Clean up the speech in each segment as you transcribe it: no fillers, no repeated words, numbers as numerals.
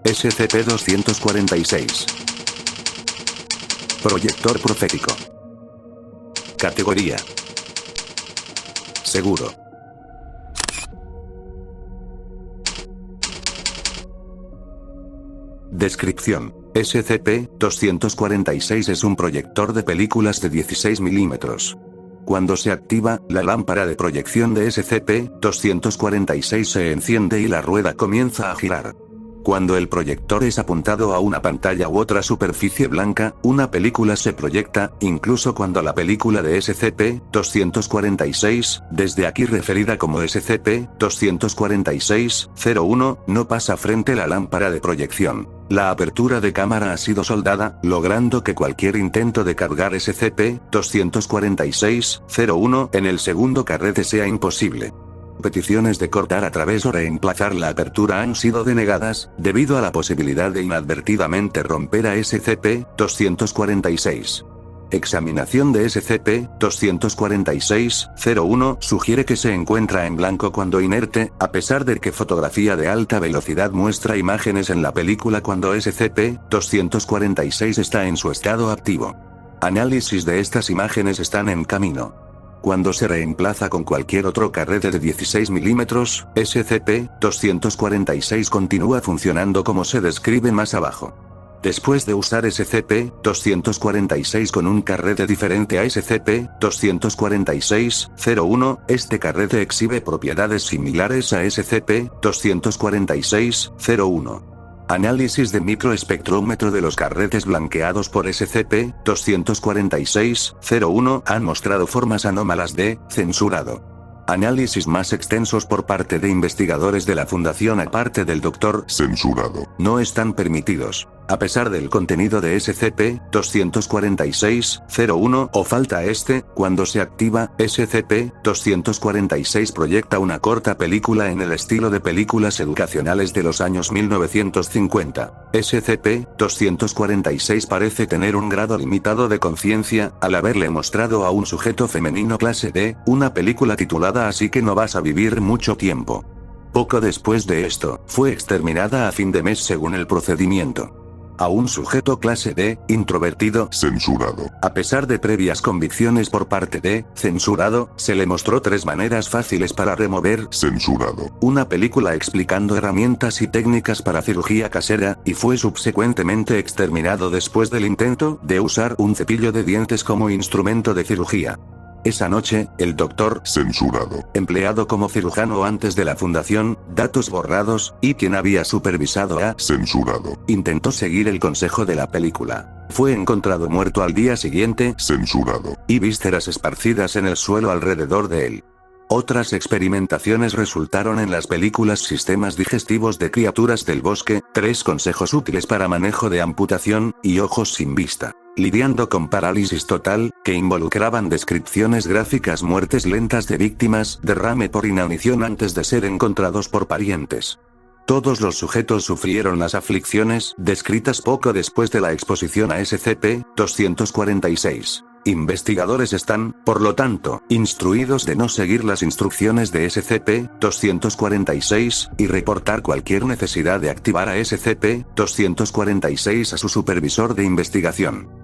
SCP-246. Proyector profético. Categoría: seguro. Descripción: SCP-246 es un proyector de películas de 16 milímetros. Cuando se activa, la lámpara de proyección de SCP-246 se enciende y la rueda comienza a girar. Cuando el proyector es apuntado a una pantalla u otra superficie blanca, una película se proyecta, incluso cuando la película de SCP-246, desde aquí referida como SCP-246-01, no pasa frente a la lámpara de proyección. La apertura de cámara ha sido soldada, logrando que cualquier intento de cargar SCP-246-01 en el segundo carrete sea imposible. Peticiones de cortar a través o reemplazar la apertura han sido denegadas, debido a la posibilidad de inadvertidamente romper a SCP-246. Examinación de SCP-246-01 sugiere que se encuentra en blanco cuando inerte, a pesar de que fotografía de alta velocidad muestra imágenes en la película cuando SCP-246 está en su estado activo. Análisis de estas imágenes están en camino. Cuando se reemplaza con cualquier otro carrete de 16 milímetros, SCP-246 continúa funcionando como se describe más abajo. Después de usar SCP-246 con un carrete diferente a SCP-246-01, este carrete exhibe propiedades similares a SCP-246-01. Análisis de microespectrómetro de los carretes blanqueados por SCP-246-01 han mostrado formas anómalas de censurado. Análisis más extensos por parte de investigadores de la Fundación aparte del Dr. Censurado no están permitidos. A pesar del contenido de SCP-246-01 o falta este, cuando se activa, SCP-246 proyecta una corta película en el estilo de películas educacionales de los años 1950. SCP-246 parece tener un grado limitado de conciencia, al haberle mostrado a un sujeto femenino clase D, una película titulada Así que no vas a vivir mucho tiempo. Poco después de esto, fue exterminada a fin de mes según el procedimiento. A un sujeto clase D, introvertido, censurado. A pesar de previas convicciones por parte de censurado, se le mostró 3 maneras fáciles para remover censurado. Una película explicando herramientas y técnicas para cirugía casera, y fue subsecuentemente exterminado después del intento de usar un cepillo de dientes como instrumento de cirugía. Esa noche, el doctor censurado, empleado como cirujano antes de la fundación, datos borrados, y quien había supervisado a censurado, intentó seguir el consejo de la película. Fue encontrado muerto al día siguiente, censurado, y vísceras esparcidas en el suelo alrededor de él. Otras experimentaciones resultaron en las películas Sistemas digestivos de criaturas del bosque, 3 consejos útiles para manejo de amputación, y Ojos sin vista. Lidiando con parálisis total, que involucraban descripciones gráficas, muertes lentas de víctimas, derrame por inanición antes de ser encontrados por parientes. Todos los sujetos sufrieron las aflicciones descritas poco después de la exposición a SCP-246. Investigadores están, por lo tanto, instruidos de no seguir las instrucciones de SCP-246, y reportar cualquier necesidad de activar a SCP-246 a su supervisor de investigación.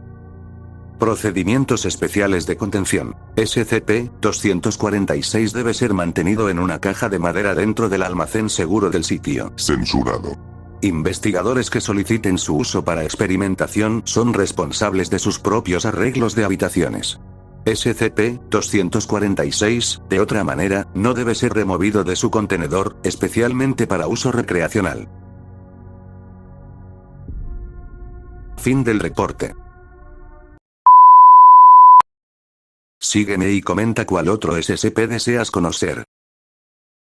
Procedimientos especiales de contención. SCP-246 debe ser mantenido en una caja de madera dentro del almacén seguro del sitio censurado. Investigadores que soliciten su uso para experimentación son responsables de sus propios arreglos de habitaciones. SCP-246, de otra manera, no debe ser removido de su contenedor, especialmente para uso recreacional. Fin del reporte. Sígueme y comenta cuál otro SCP deseas conocer.